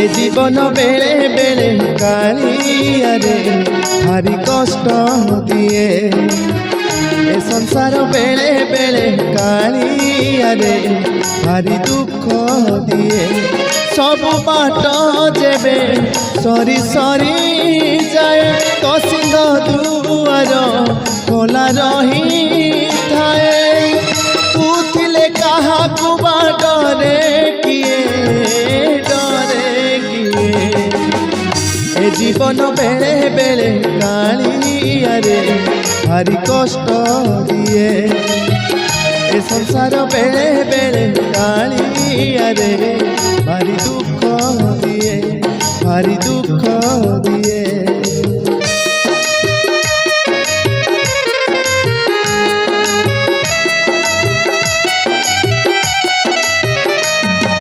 ए जीवन बेले बेले कालिया रे भारी कष्ट दिए ए संसार बेले बेले कालिया रे भारी दुख दिए सब बाट जेबे सरी सरी जाए तो सिंह दुआर खोला रही थाए पूछले कहा कुबा डरे किए ए जीवन बेले बेले कालिया रे भारी कष्ट दिए ए संसार बेले बेले कालिया रे भारी दुख दिए भारी दुख दिए।